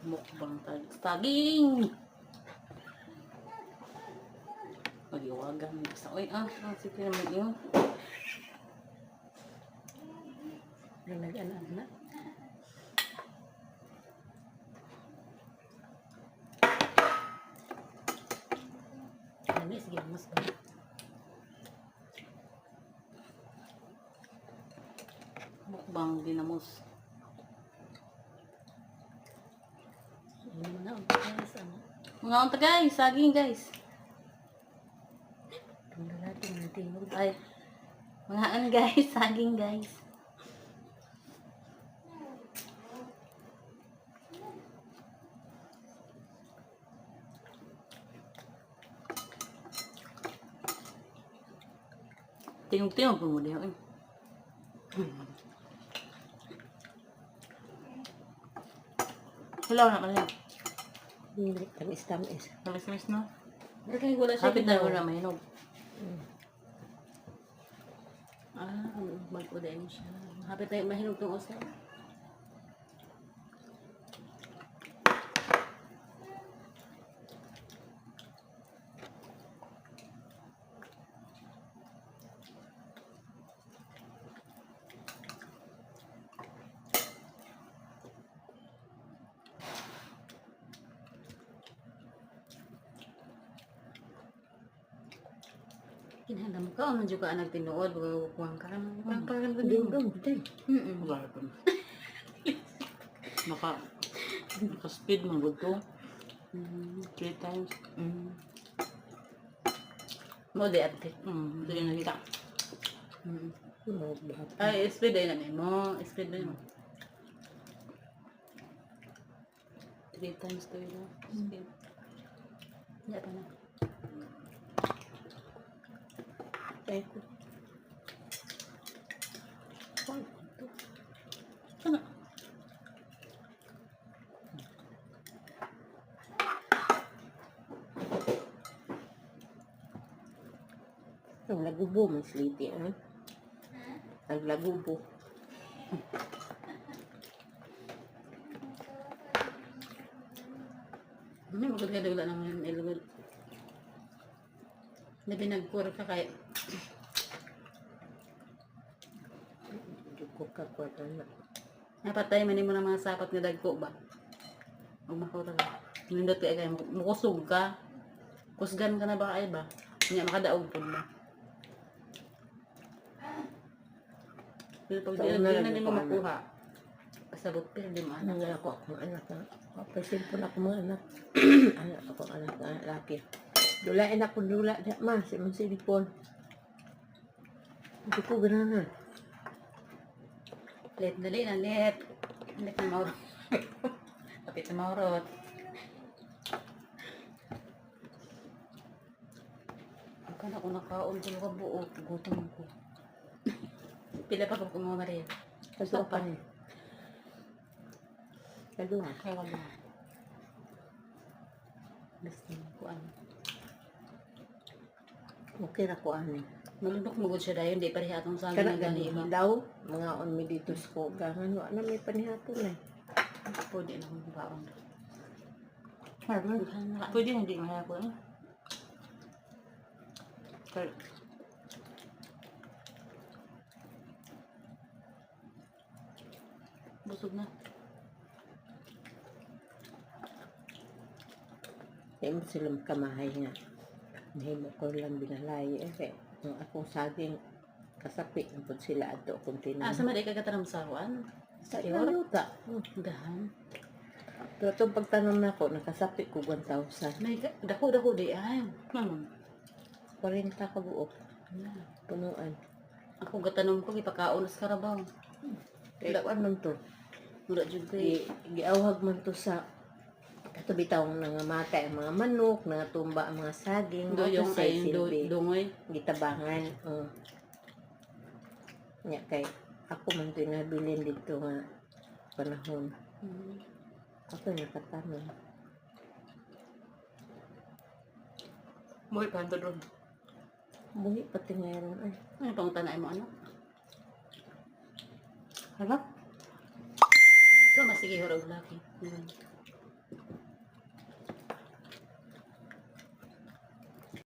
Mukbang saging. Pag-iwagan sa oy sige naman yun. Nag-ana-ana. Ano sige mas ba? Mukbang dinamos. Ano na guys, ano? Mga unta guys, saging guys. Tunggal natin ng tingog. Ay, mga guys, saging guys. Tingog-tingog po mo diyo. Hilaw na kanina. Hindi, tamis-tamis. Tamis-tamis na. Bakit wala siya? Hapit na ko na mahinog. Mag-uday mo siya. Hapit tayo mahinog itong usa. Kinahanglan mo ka, ano dyan ka anak tinuod, huwag ka naman. Parang Dugong, din. wala pa. Naka-speed man gud to. 3 times. Mo di ate. Ito yung nakita. Ay, speed ay na mo. Speed na mo. 3 times to yun. Speed. Hindi pa na. Ay ko. Sana. Ang lagubo, mas liti, ha? Ang lagubo. Ano, magkagala naman yung ilugod. Nabi nagpura ka kaya. Dugko ka kwa na. Napatay man mo ng mga sapat nga dagko ba? Huwag makura ka. Nindot ka kayo, mukusog ka. Kusgan ka na ba ay ba? Hindi makadaog po ba? Pero pag di na nila makuha, pasabot pero di mo anak. Nangyay ako akong anak na. Kapasin po na ako mga anak. Anak ako anak na laki. Dulain ako dula. Ma, si Mansilipon. Hindi ko gananan. Let dali na let. Let na maurot. Kapit na maurot. Ang kana ko nakaon ko ka buo. Gutom ko. Pila pa ko mga Maria. Kaso pa niya. Kaduha. Kaya wala. Basta ko ano. Okay na ko ani. Malundok mo gud siya dayon. Di pareha atong sabi Kana na gani iba. gani daw. Mga on mi dito sa kogangan. Ano may panihapon eh. Pwede na kong baon. Pwede hindi mahapon. Kaya busog na. Kaya mo sila kamahay nga. Nahimo ko lang binalay. Eh, kaya kung akong saging kasapi, ang pud sila ato kung tinanong. Sa maday kagatanong sawan. Sa iwaluta. Dahan. Pero itong pagtanong na ako, nakasapi ko 1,000. May dako di ay. 40 ka buok. Punuan. Ako gatanong ko ipakaon sa karabaw. Kaya man to. Mura jud kay Giawhag man to sa ito bitawang nangamatay ang mga manok, nangatumba ang mga saging, doyong sa ay silbi, dungoy. gitabangan. Nya kay ako man to nabilin dito nga panahon. Ako nakatanong. Buhay pa ito doon. Buhi pati ngayon ay. Ano pang tanay mo ano? Harap? So masige horog laki.